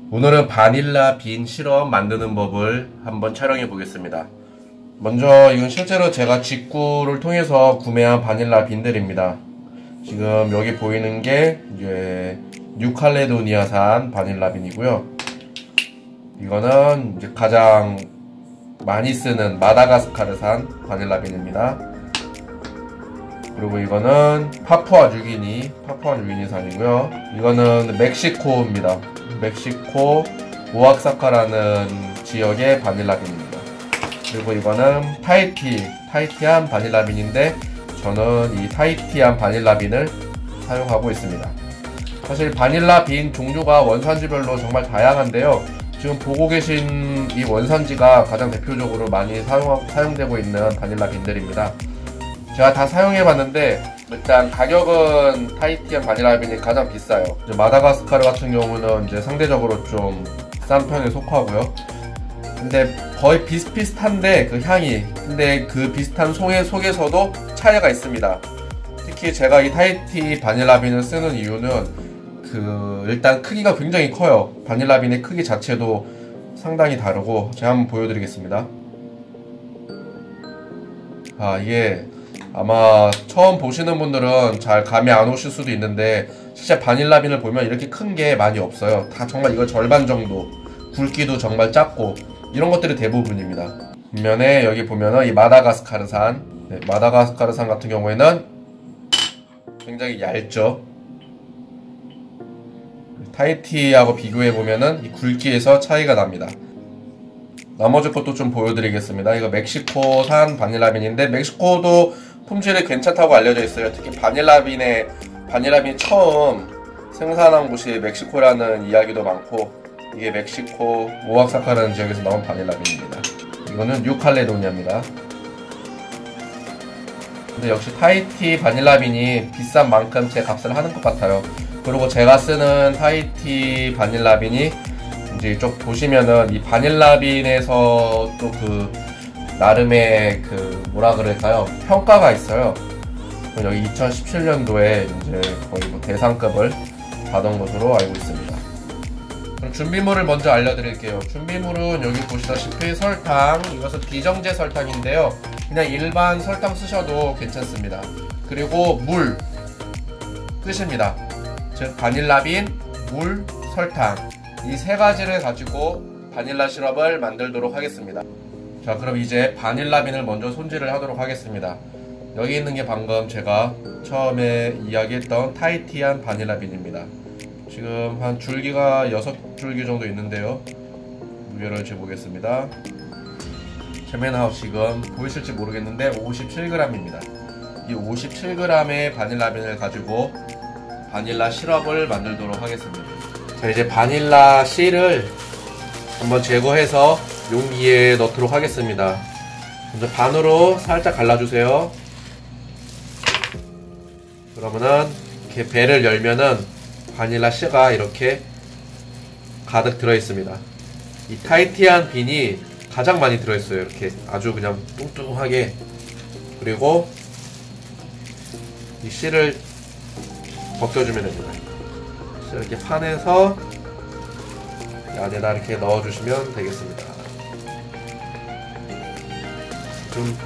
오늘은 바닐라 빈 시럽 만드는 법을 한번 촬영해 보겠습니다. 먼저 이건 실제로 제가 직구를 통해서 구매한 바닐라 빈들입니다. 지금 여기 보이는 게 이제 뉴칼레도니아산 바닐라 빈이고요. 이거는 이제 가장 많이 쓰는 마다가스카르산 바닐라 빈입니다. 그리고 이거는 파푸아뉴기니산이고요. 이거는 멕시코입니다. 멕시코 오아사카라는 지역의 바닐라빈입니다. 그리고 이거는 타히티안 바닐라빈인데 저는 이 타히티안 바닐라빈을 사용하고 있습니다. 사실 바닐라빈 종류가 원산지별로 정말 다양한데요. 지금 보고 계신 이 원산지가 가장 대표적으로 많이 사용되고 있는 바닐라빈들입니다. 제가 다 사용해봤는데 일단 가격은 타히티안 바닐라빈이 가장 비싸요. 마다가스카르 같은 경우는 이제 상대적으로 좀 싼 편에 속하고요. 근데 거의 비슷비슷한데 그 향이, 근데 그 비슷한 속에서도 차이가 있습니다. 특히 제가 이 타히티 바닐라빈을 쓰는 이유는 일단 크기가 굉장히 커요. 바닐라빈의 크기 자체도 상당히 다르고, 제가 한번 보여드리겠습니다. 이게 아마 처음 보시는 분들은 잘 감이 안 오실 수도 있는데, 실제 바닐라빈을 보면 이렇게 큰 게 많이 없어요. 다 정말 이거 절반 정도, 굵기도 정말 작고 이런 것들이 대부분입니다. 뒷면에 여기 보면은 이 마다가스카르산, 마다가스카르산 같은 경우에는 굉장히 얇죠. 타히티하고 비교해보면은 이 굵기에서 차이가 납니다. 나머지 것도 좀 보여드리겠습니다. 이거 멕시코산 바닐라빈인데 멕시코도 품질이 괜찮다고 알려져 있어요. 특히 바닐라빈이 처음 생산한 곳이 멕시코라는 이야기도 많고, 이게 멕시코 오아사카라는 지역에서 나온 바닐라빈입니다. 이거는 뉴칼레도니아입니다. 근데 역시 타히티 바닐라빈이 비싼 만큼 제 값을 하는 것 같아요. 그리고 제가 쓰는 타히티 바닐라빈이 이제 쪽 보시면은 이 바닐라빈에서 또 나름의 뭐라 그럴까요? 평가가 있어요. 여기 2017년도에 이제 거의 대상급을 받은 것으로 알고 있습니다. 그럼 준비물을 먼저 알려드릴게요. 준비물은 여기 보시다시피 설탕, 이것은 비정제 설탕인데요. 그냥 일반 설탕 쓰셔도 괜찮습니다. 그리고 물, 끝입니다. 즉 바닐라빈, 물, 설탕, 이 세 가지를 가지고 바닐라 시럽을 만들도록 하겠습니다. 자, 그럼 이제 바닐라빈을 먼저 손질을 하도록 하겠습니다. 여기 있는 게 방금 제가 처음에 이야기했던 타히티안 바닐라빈입니다. 지금 한 줄기가 6줄기 정도 있는데요. 무게를 재보겠습니다. 재면하우 지금 보이실지 모르겠는데 57g입니다. 이 57g의 바닐라빈을 가지고 바닐라 시럽을 만들도록 하겠습니다. 자, 이제 바닐라 씨를 한번 제거해서 용기에 넣도록 하겠습니다. 먼저 반으로 살짝 갈라주세요. 그러면은 이렇게 배를 열면은 바닐라 씨가 이렇게 가득 들어있습니다. 이 타히티안 빈이 가장 많이 들어있어요. 이렇게 아주 그냥 뚱뚱하게. 그리고 이 씨를 벗겨주면 됩니다. 이렇게 파내서 이 안에다 이렇게 넣어주시면 되겠습니다. 좀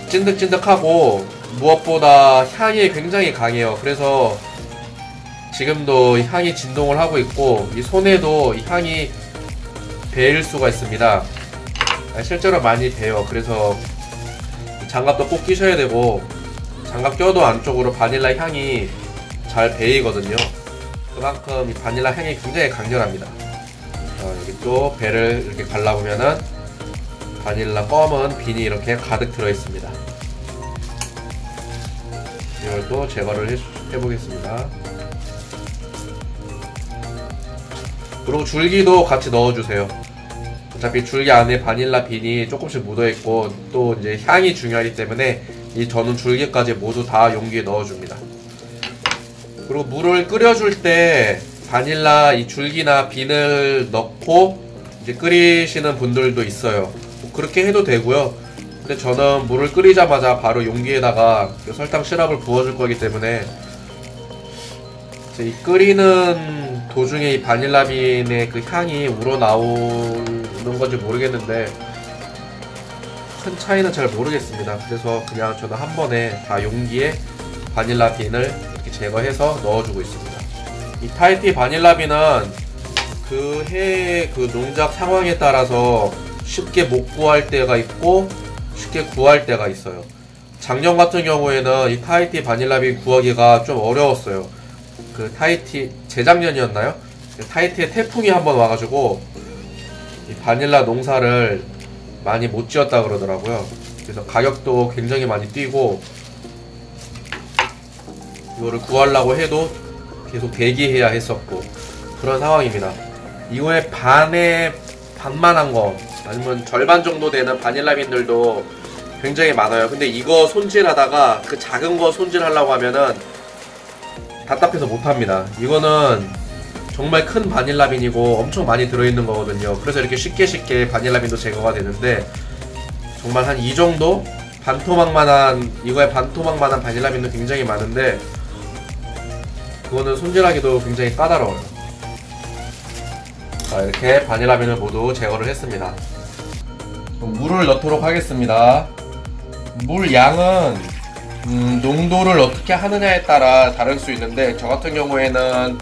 찐득찐득하고 무엇보다 향이 굉장히 강해요. 그래서 지금도 이 향이 진동을 하고 있고, 이 손에도 이 향이 배일 수가 있습니다. 실제로 많이 배요. 그래서 장갑도 꼭 끼셔야 되고, 장갑 껴도 안쪽으로 바닐라 향이 잘 배이거든요. 그만큼 이 바닐라 향이 굉장히 강렬합니다. 여기 또 배를 이렇게 갈라보면은 바닐라 검은 빈이 이렇게 가득 들어있습니다. 이걸 또 제거를 해보겠습니다. 그리고 줄기도 같이 넣어주세요. 어차피 줄기 안에 바닐라 빈이 조금씩 묻어있고, 또 이제 향이 중요하기 때문에 저는 줄기까지 모두 다 용기에 넣어줍니다. 그리고 물을 끓여줄 때 바닐라 이 줄기나 빈을 넣고 이제 끓이시는 분들도 있어요. 그렇게 해도 되고요. 근데 저는 물을 끓이자마자 바로 용기에다가 설탕 시럽을 부어줄 거기 때문에 이 끓이는 도중에 이 바닐라빈의 그 향이 우러나오는 건지 모르겠는데 큰 차이는 잘 모르겠습니다. 그래서 그냥 저는 한 번에 다 용기에 바닐라빈을 이렇게 제거해서 넣어주고 있습니다. 이 타이티 바닐라빈은 그 해의 그 농작 상황에 따라서 쉽게 못 구할 때가 있고 쉽게 구할 때가 있어요. 작년 같은 경우에는 이 타이티 바닐라빈 구하기가 좀 어려웠어요. 그 타이티, 재작년이었나요? 타이티에 태풍이 한번 와가지고 이 바닐라 농사를 많이 못 지었다 그러더라고요. 그래서 가격도 굉장히 많이 뛰고 이거를 구하려고 해도 계속 대기해야 했었고 그런 상황입니다. 이거의 반만한 거 아니면 절반 정도 되는 바닐라빈들도 굉장히 많아요. 근데 이거 손질하다가 그 작은 거 손질하려고 하면은 답답해서 못합니다. 이거는 정말 큰 바닐라빈이고 엄청 많이 들어있는 거거든요. 그래서 이렇게 쉽게 바닐라빈도 제거가 되는데 정말 한 이 정도? 이거의 반토막만한 바닐라빈도 굉장히 많은데 그거는 손질하기도 굉장히 까다로워요. 자, 이렇게 바닐라빈을 모두 제거를 했습니다. 물을 넣도록 하겠습니다. 물 양은 농도를 어떻게 하느냐에 따라 다를 수 있는데 저 같은 경우에는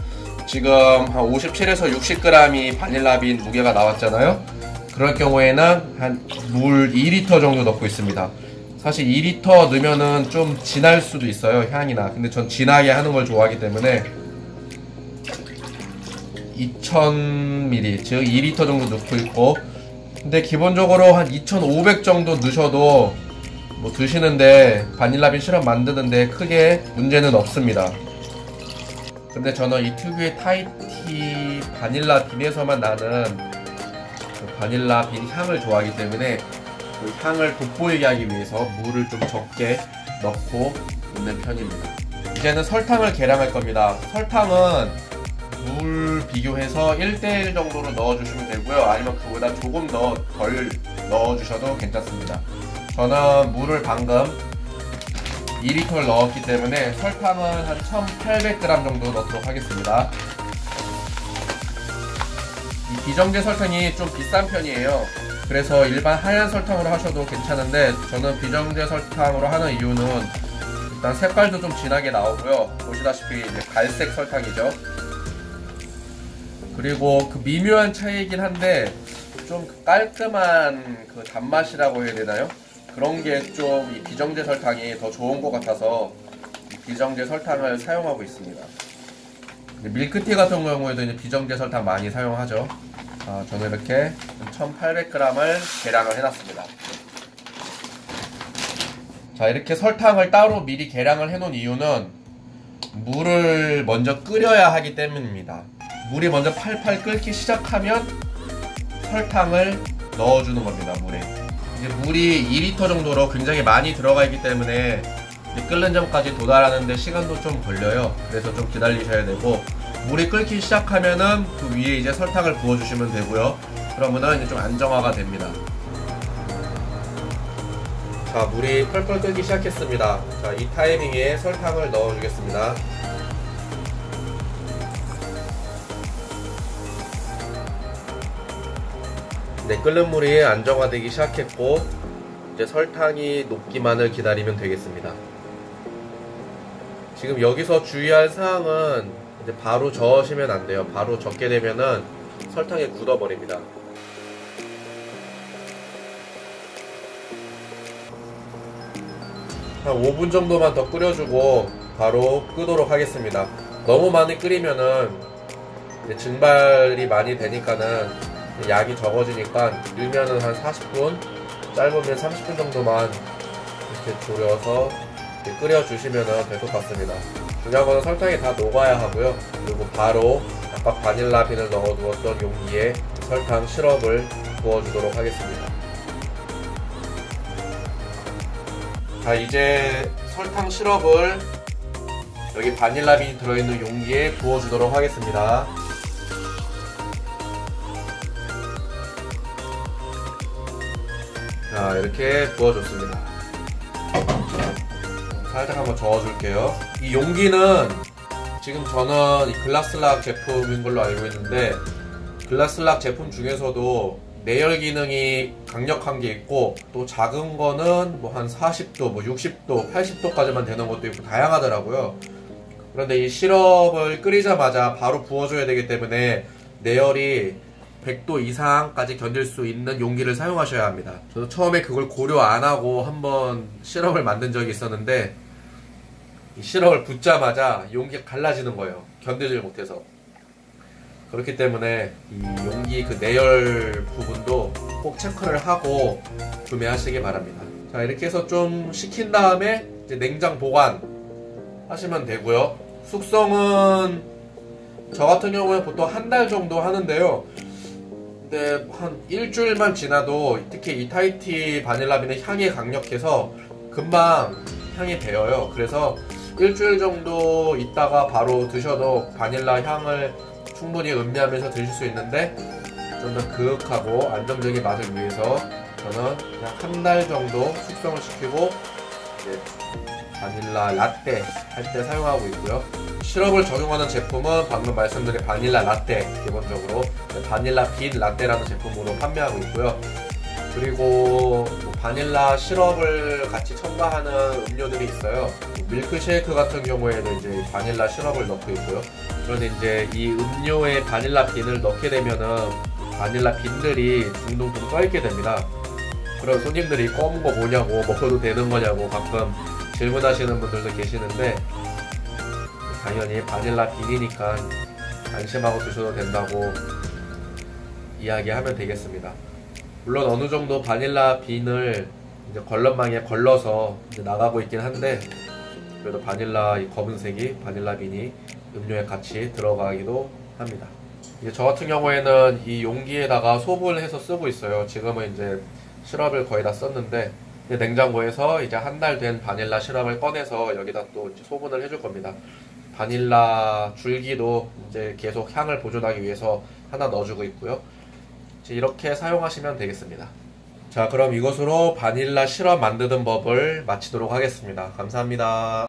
지금 한 57에서 60g이 바닐라빈 무게가 나왔잖아요. 그럴 경우에는 한 물 2리터 정도 넣고 있습니다. 사실 2리터 넣으면은 좀 진할 수도 있어요, 향이나. 근데 전 진하게 하는 걸 좋아하기 때문에 2000ml, 즉 2리터 정도 넣고 있고, 근데 기본적으로 한 2500 정도 넣으셔도 뭐 드시는데 바닐라빈 시럽 만드는데 크게 문제는 없습니다. 근데 저는 이 특유의 타이티 바닐라빈에서만 나는 그 바닐라빈 향을 좋아하기 때문에 그 향을 돋보이게 하기 위해서 물을 좀 적게 넣고 있는 편입니다. 이제는 설탕을 계량할 겁니다. 설탕은 물 비교해서 1:1 정도로 넣어주시면 되고요. 아니면 그보다 조금 더 덜 넣어주셔도 괜찮습니다. 저는 물을 방금 2리터를 넣었기 때문에 설탕은 한 1800g 정도 넣도록 하겠습니다. 이 비정제 설탕이 좀 비싼 편이에요. 그래서 일반 하얀 설탕으로 하셔도 괜찮은데 저는 비정제 설탕으로 하는 이유는 일단 색깔도 좀 진하게 나오고요. 보시다시피 이제 갈색 설탕이죠. 그리고 그 미묘한 차이이긴 한데 좀 깔끔한 그 단맛이라고 해야 되나요? 그런 게 좀 이 비정제 설탕이 더 좋은 것 같아서 이 비정제 설탕을 사용하고 있습니다. 밀크티 같은 경우에도 이제 비정제 설탕 많이 사용하죠. 저는 이렇게 1800g을 계량을 해놨습니다. 자, 이렇게 설탕을 따로 미리 계량을 해놓은 이유는 물을 먼저 끓여야 하기 때문입니다. 물이 먼저 팔팔 끓기 시작하면 설탕을 넣어주는 겁니다. 물에 이제 물이 2리터 정도로 굉장히 많이 들어가 있기 때문에 끓는 점까지 도달하는데 시간도 좀 걸려요. 그래서 좀 기다리셔야 되고, 물이 끓기 시작하면은 그 위에 이제 설탕을 부어주시면 되고요. 그러면은 이제 좀 안정화가 됩니다. 자, 물이 펄펄 끓기 시작했습니다. 자, 이 타이밍에 설탕을 넣어주겠습니다. 네, 끓는 물이 안정화되기 시작했고 이제 설탕이 녹기만을 기다리면 되겠습니다. 지금 여기서 주의할 사항은 이제 바로 저으시면 안 돼요. 바로 젓게 되면은 설탕이 굳어버립니다. 한 5분 정도만 더 끓여주고 바로 끄도록 하겠습니다. 너무 많이 끓이면은 이제 증발이 많이 되니까는 약이 적어지니까 일면은 한 40분, 짧으면 30분 정도만 이렇게 졸여서 이렇게 끓여주시면 될 것 같습니다. 중요한 거는 설탕이 다 녹아야 하고요. 그리고 바로 아까 바닐라빈을 넣어두었던 용기에 설탕 시럽을 부어주도록 하겠습니다. 자, 이제 설탕 시럽을 여기 바닐라빈이 들어있는 용기에 부어주도록 하겠습니다. 자, 이렇게 부어줬습니다. 살짝 한번 저어줄게요. 이 용기는 지금 저는 이 글라스락 제품인 걸로 알고 있는데, 글라스락 제품 중에서도 내열 기능이 강력한 게 있고, 또 작은 거는 뭐 한 40도, 뭐 60도, 80도까지만 되는 것도 있고 다양하더라고요. 그런데 이 시럽을 끓이자마자 바로 부어줘야 되기 때문에 내열이 100도 이상까지 견딜 수 있는 용기를 사용하셔야 합니다. 저도 처음에 그걸 고려 안 하고 한번 시럽을 만든 적이 있었는데, 이 시럽을 붓자마자 용기가 갈라지는 거예요. 견디질 못해서. 그렇기 때문에 이 용기 그 내열 부분도 꼭 체크를 하고 구매하시기 바랍니다. 자, 이렇게 해서 좀 식힌 다음에 이제 냉장 보관 하시면 되고요. 숙성은 저 같은 경우에 보통 한 달 정도 하는데요. 근데 한 일주일만 지나도 특히 이 타이티 바닐라빈의 향이 강력해서 금방 향이 배어요. 그래서 일주일 정도 있다가 바로 드셔도 바닐라 향을 충분히 음미하면서 드실 수 있는데, 좀 더 그윽하고 안정적인 맛을 위해서 저는 그냥 한 달 정도 숙성을 시키고 이제 바닐라 라떼 할 때 사용하고 있고요. 시럽을 적용하는 제품은 방금 말씀드린 바닐라 라떼, 기본적으로 바닐라 빈 라떼라는 제품으로 판매하고 있고요. 그리고 바닐라 시럽을 같이 첨가하는 음료들이 있어요. 밀크쉐이크 같은 경우에는 이제 바닐라 시럽을 넣고 있고요. 그런데 이제 이 음료에 바닐라 빈을 넣게 되면은 바닐라 빈들이 둥둥둥 떠있게 됩니다. 그런 손님들이 검은 거 뭐냐고, 먹어도 되는 거냐고 가끔 질문하시는 분들도 계시는데, 당연히 바닐라 빈이니까 안심하고 드셔도 된다고 이야기하면 되겠습니다. 물론 어느 정도 바닐라 빈을 이제 걸렁망에 걸러서 이제 나가고 있긴 한데, 그래도 바닐라 이 검은색이 바닐라 빈이 음료에 같이 들어가기도 합니다. 이제 저 같은 경우에는 이 용기에다가 소분을 해서 쓰고 있어요. 지금은 이제 시럽을 거의 다 썼는데, 이제 냉장고에서 이제 한 달 된 바닐라 시럽을 꺼내서 여기다 또 이제 소분을 해줄 겁니다. 바닐라 줄기도 이제 계속 향을 보존하기 위해서 하나 넣어주고 있고요. 이제 이렇게 사용하시면 되겠습니다. 자, 그럼 이것으로 바닐라 시럽 만드는 법을 마치도록 하겠습니다. 감사합니다.